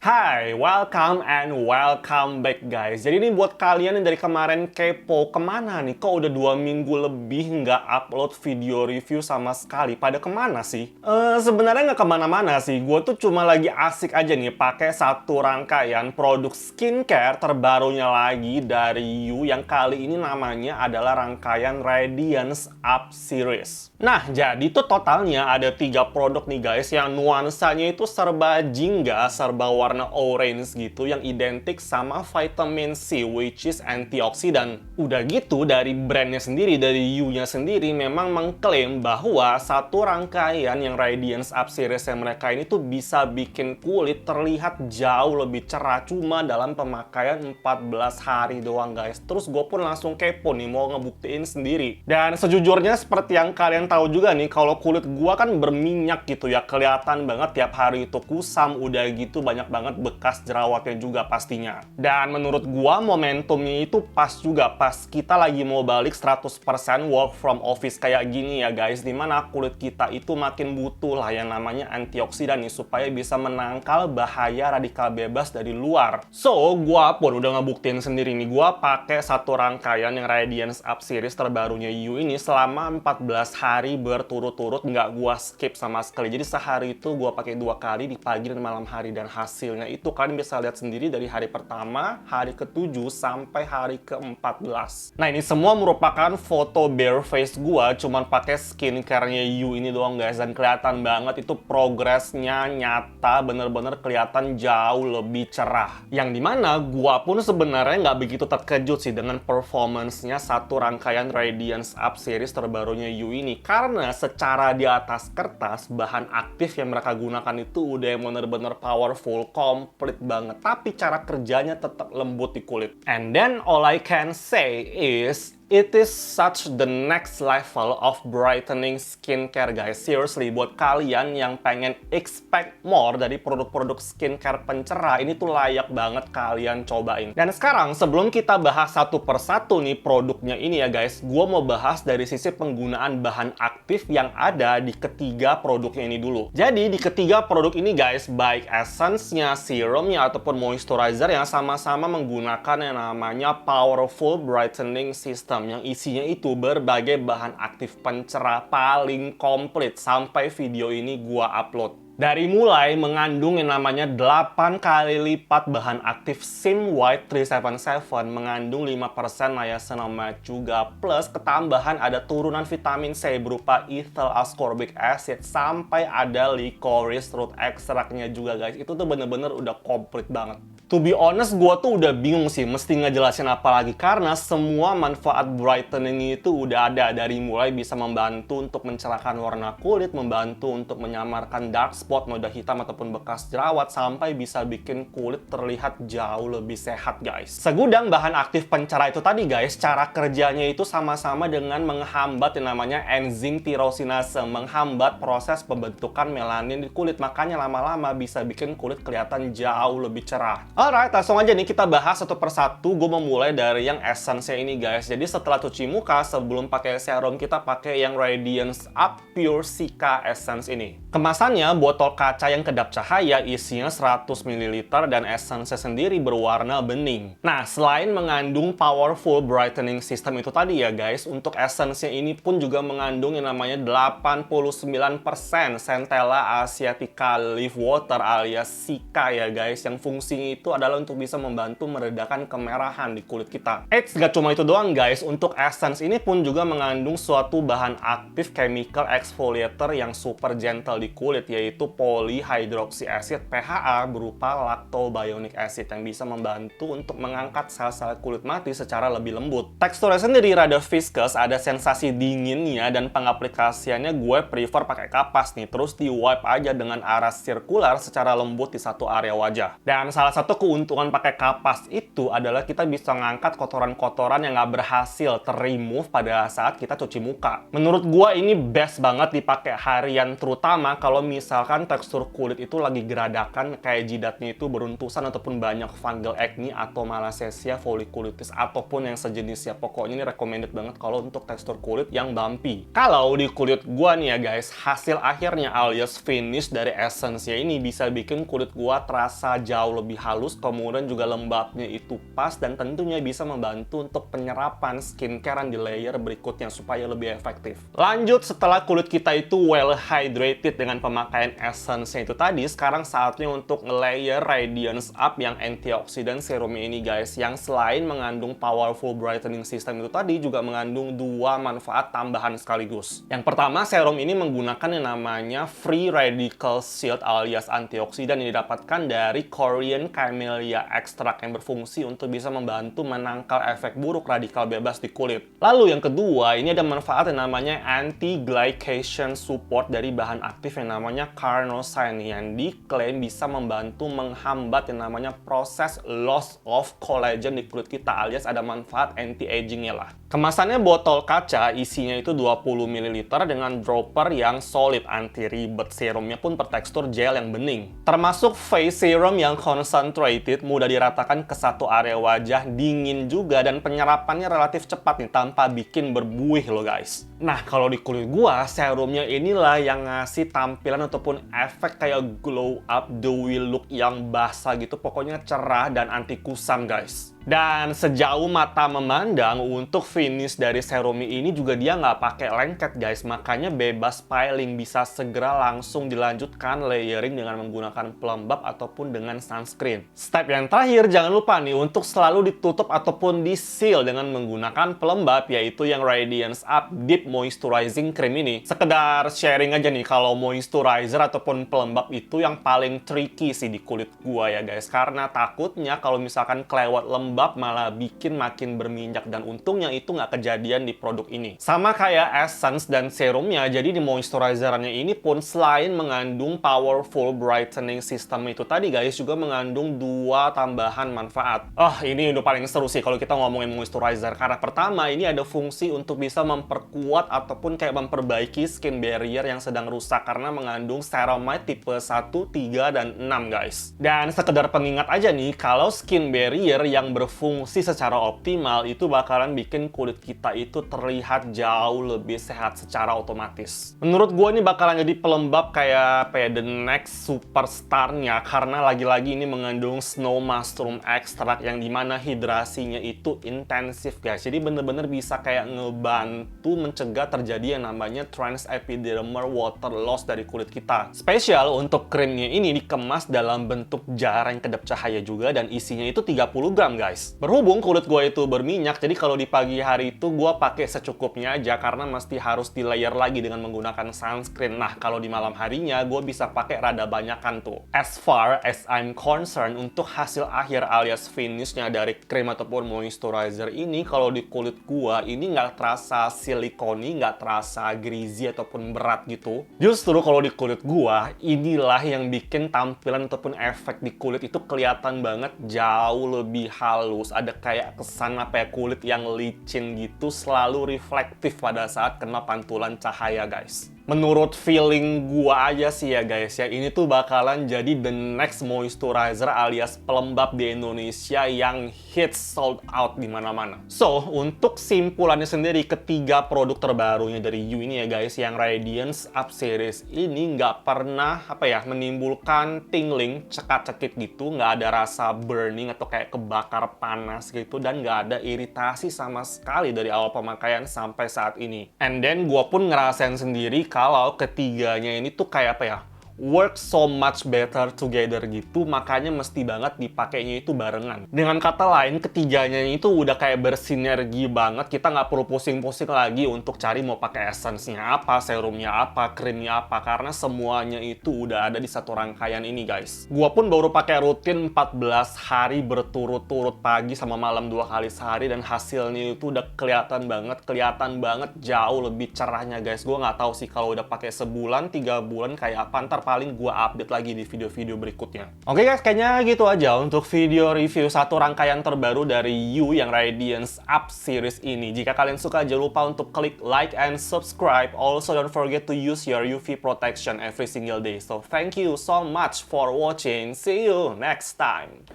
Hai, welcome back guys. Jadi ini buat kalian yang dari kemarin kepo, kemana nih? Kok udah 2 minggu lebih nggak upload video review sama sekali? Pada kemana sih? Sebenarnya nggak kemana-mana sih. Gue tuh cuma lagi asik aja nih pakai satu rangkaian produk skincare terbarunya lagi dari You yang kali ini namanya adalah rangkaian Radiance Up Series. Nah, jadi tuh totalnya ada 3 produk nih guys yang nuansanya itu serba jingga, serba warna orange gitu yang identik sama vitamin C which is antioksidan. Udah gitu dari brandnya sendiri, dari You-nya sendiri memang mengklaim bahwa satu rangkaian yang Radiance Up Series yang mereka ini tuh bisa bikin kulit terlihat jauh lebih cerah cuma dalam pemakaian 14 hari doang guys. Terus gue pun langsung kepo nih mau ngebuktiin sendiri. Dan sejujurnya seperti yang kalian tahu juga nih kalau kulit gue kan berminyak gitu ya, kelihatan banget tiap hari itu kusam, udah gitu banyak banget bekas jerawatnya juga pastinya. Dan menurut gua momentumnya itu pas juga pas kita lagi mau balik 100% work from office kayak gini ya guys, dimana kulit kita itu makin butuh lah yang namanya antioksidan nih supaya bisa menangkal bahaya radikal bebas dari luar. So, gua pun udah ngebuktiin sendiri nih, gua pakai satu rangkaian yang Radiance Up Series terbarunya You ini selama 14 hari berturut-turut, nggak gua skip sama sekali. Jadi sehari itu gua pakai 2 kali di pagi dan malam hari, dan hasilnya itu kalian bisa lihat sendiri dari hari pertama, hari ke-7 sampai hari ke-14. Nah, ini semua merupakan foto bare face gua cuman pakai skincare-nya You ini doang guys, dan kelihatan banget itu progresnya nyata, bener-bener kelihatan jauh lebih cerah. Yang dimana gua pun sebenarnya nggak begitu terkejut sih dengan performance-nya satu rangkaian Radiance Up Series terbarunya You ini, karena secara di atas kertas bahan aktif yang mereka gunakan itu udah yang bener-bener powerful, komplit banget, tapi cara kerjanya tetap lembut di kulit. And then all I can say is it is such the next level of brightening skincare guys. Seriously, buat kalian yang pengen expect more dari produk-produk skincare pencerah, ini tuh layak banget kalian cobain. Dan sekarang sebelum kita bahas satu persatu nih produknya ini ya guys, gue mau bahas dari sisi penggunaan bahan aktif yang ada di ketiga produknya ini dulu. Jadi di ketiga produk ini guys, baik essence-nya, serumnya, ataupun moisturizer yang sama-sama menggunakan yang namanya Powerful Brightening System, yang isinya itu berbagai bahan aktif pencerah paling komplit sampai video ini gua upload. Dari mulai mengandung yang namanya 8 kali lipat bahan aktif Sim White 377, mengandung 5% niacinamide juga, plus ketambahan ada turunan vitamin C berupa ethyl ascorbic acid, sampai ada licorice root extract-nya juga guys. Itu tuh bener-bener udah komplit banget. To be honest, gue tuh udah bingung sih mesti ngejelasin apa lagi, karena semua manfaat brightening itu udah ada. Dari mulai bisa membantu untuk mencerahkan warna kulit, membantu untuk menyamarkan dark spot, noda hitam ataupun bekas jerawat, sampai bisa bikin kulit terlihat jauh lebih sehat guys. Segudang bahan aktif pencerah itu tadi guys, cara kerjanya itu sama-sama dengan menghambat yang namanya enzim tirosinase, menghambat proses pembentukan melanin di kulit, makanya lama-lama bisa bikin kulit kelihatan jauh lebih cerah. Alright, langsung aja nih kita bahas satu persatu. Gue mau mulai dari yang essence-nya ini guys. Jadi setelah cuci muka, sebelum pakai serum, kita pakai yang Radiance Up Pure Cica Essence ini. Kemasannya botol kaca yang kedap cahaya, isinya 100 ml, dan essence sendiri berwarna bening. Nah, selain mengandung Powerful Brightening System itu tadi ya guys, untuk essence-nya ini pun juga mengandung yang namanya 89% Centella Asiatica Leaf Water alias Cica ya guys, yang fungsinya itu adalah untuk bisa membantu meredakan kemerahan di kulit kita. Eits, gak cuma itu doang guys, untuk essence ini pun juga mengandung suatu bahan aktif chemical exfoliator yang super gentle di kulit, yaitu polyhydroxy acid PHA berupa lactobionic acid yang bisa membantu untuk mengangkat sel-sel kulit mati secara lebih lembut. Teksturnya sendiri rada viscous, ada sensasi dinginnya, dan pengaplikasiannya gue prefer pakai kapas nih, terus di wipe aja dengan arah sirkular secara lembut di satu area wajah. Dan salah satu atau keuntungan pakai kapas itu adalah kita bisa ngangkat kotoran-kotoran yang nggak berhasil ter-remove pada saat kita cuci muka. Menurut gua ini best banget dipakai harian, terutama kalau misalkan tekstur kulit itu lagi geradakan, kayak jidatnya itu beruntusan ataupun banyak fungal acne atau malassezia folliculitis ataupun yang sejenisnya. Pokoknya ini recommended banget kalau untuk tekstur kulit yang bumpy. Kalau di kulit gua nih ya guys, hasil akhirnya alias finish dari essence-nya ini bisa bikin kulit gua terasa jauh lebih halus, kemudian juga lembabnya itu pas, dan tentunya bisa membantu untuk penyerapan skincare di layer berikutnya supaya lebih efektif. Lanjut, setelah kulit kita itu well hydrated dengan pemakaian essence-nya itu tadi, sekarang saatnya untuk nge-layer Radiance Up yang antioksidan serumnya ini guys, yang selain mengandung powerful brightening system itu tadi, juga mengandung dua manfaat tambahan sekaligus. Yang pertama, serum ini menggunakan yang namanya Free Radical Shield alias antioksidan yang didapatkan dari Korean Camellia Extract yang berfungsi untuk bisa membantu menangkal efek buruk radikal bebas di kulit. Lalu yang kedua, ini ada manfaat yang namanya anti-glycation support dari bahan aktif yang namanya carnosine yang diklaim bisa membantu menghambat yang namanya proses loss of collagen di kulit kita, alias ada manfaat anti-agingnya lah. Kemasannya botol kaca, isinya itu 20 ml dengan dropper yang solid, anti ribet. Serumnya pun bertekstur gel yang bening. Termasuk face serum yang concentrated, mudah diratakan ke satu area wajah, dingin juga, dan penyerapannya relatif cepat nih, tanpa bikin berbuih loh guys. Nah, kalau di kulit gua, serumnya inilah yang ngasih tampilan ataupun efek kayak glow up, dewy look yang basah gitu, pokoknya cerah dan anti kusam guys. Dan sejauh mata memandang, untuk finish dari serum ini juga dia nggak pakai lengket guys, makanya bebas piling, bisa segera langsung dilanjutkan layering dengan menggunakan pelembab ataupun dengan sunscreen. Step yang terakhir, jangan lupa nih untuk selalu ditutup ataupun di seal dengan menggunakan pelembab, yaitu yang Radiance Up Deep Moisturizing Cream ini. Sekedar sharing aja nih, kalau moisturizer ataupun pelembab itu yang paling tricky sih di kulit gua ya guys, karena takutnya kalau misalkan kelewat lembab malah bikin makin berminyak, dan untungnya itu nggak kejadian di produk ini. Sama kayak essence dan serumnya, jadi di moisturizernya ini pun selain mengandung powerful brightening system itu tadi guys, juga mengandung dua tambahan manfaat. Ini udah paling seru sih kalau kita ngomongin moisturizer, karena pertama ini ada fungsi untuk bisa memperkuat ataupun kayak memperbaiki skin barrier yang sedang rusak karena mengandung ceramide tipe 1, 3, dan 6 guys. Dan sekedar pengingat aja nih, kalau skin barrier yang berfungsi secara optimal itu bakalan bikin kulit kita itu terlihat jauh lebih sehat secara otomatis. Menurut gue ini bakalan jadi pelembab kayak the next superstar-nya, karena lagi-lagi ini mengandung snow mushroom extract yang dimana hidrasinya itu intensif guys. Jadi bener-bener bisa kayak ngebantu mencegah terjadi yang namanya transepidermal water loss dari kulit kita. Spesial untuk krimnya ini dikemas dalam bentuk jar yang kedap cahaya juga, dan isinya itu 30 gram guys. Berhubung kulit gue itu berminyak, jadi kalau di pagi hari itu gue pakai secukupnya aja karena mesti harus di layer lagi dengan menggunakan sunscreen. Nah, kalau di malam harinya gue bisa pakai rada banyakan tuh. As far as I'm concerned, untuk hasil akhir alias finishnya dari krim ataupun moisturizer ini, kalau di kulit gue ini nggak terasa silikoni, nggak terasa greasy ataupun berat gitu. Justru kalau di kulit gue, inilah yang bikin tampilan ataupun efek di kulit itu kelihatan banget jauh lebih halus. Ada kayak kesan kulit yang licin gitu, selalu reflektif pada saat kena pantulan cahaya guys. Menurut feeling gua aja sih ya guys ya, ini tuh bakalan jadi the next moisturizer alias pelembab di Indonesia yang hits sold out di mana-mana. So, untuk simpulannya sendiri, ketiga produk terbarunya dari You ini ya guys, yang Radiance Up Series ini nggak pernah menimbulkan tingling, cekat-cekit gitu, nggak ada rasa burning atau kayak kebakar panas gitu, dan nggak ada iritasi sama sekali dari awal pemakaian sampai saat ini. And then gua pun ngerasain sendiri kalau ketiganya ini tuh kayak work so much better together gitu, makanya mesti banget dipakainya itu barengan. Dengan kata lain, ketiganya itu udah kayak bersinergi banget, kita nggak perlu pusing-pusing lagi untuk cari mau pakai essence-nya apa, serumnya apa, krimnya apa, karena semuanya itu udah ada di satu rangkaian ini guys. Gua pun baru pakai rutin 14 hari berturut-turut, pagi sama malam 2 kali sehari, dan hasilnya itu udah kelihatan banget jauh lebih cerahnya guys. Gua nggak tahu sih kalau udah pakai sebulan, 3 bulan kayak apa, ntar paling gue update lagi di video-video berikutnya. Oke guys, kayaknya gitu aja untuk video review satu rangkaian terbaru dari You yang Radiance Up series ini. Jika kalian suka, jangan lupa untuk klik like and subscribe. Also, don't forget to use your UV protection every single day. So, thank you so much for watching. See you next time.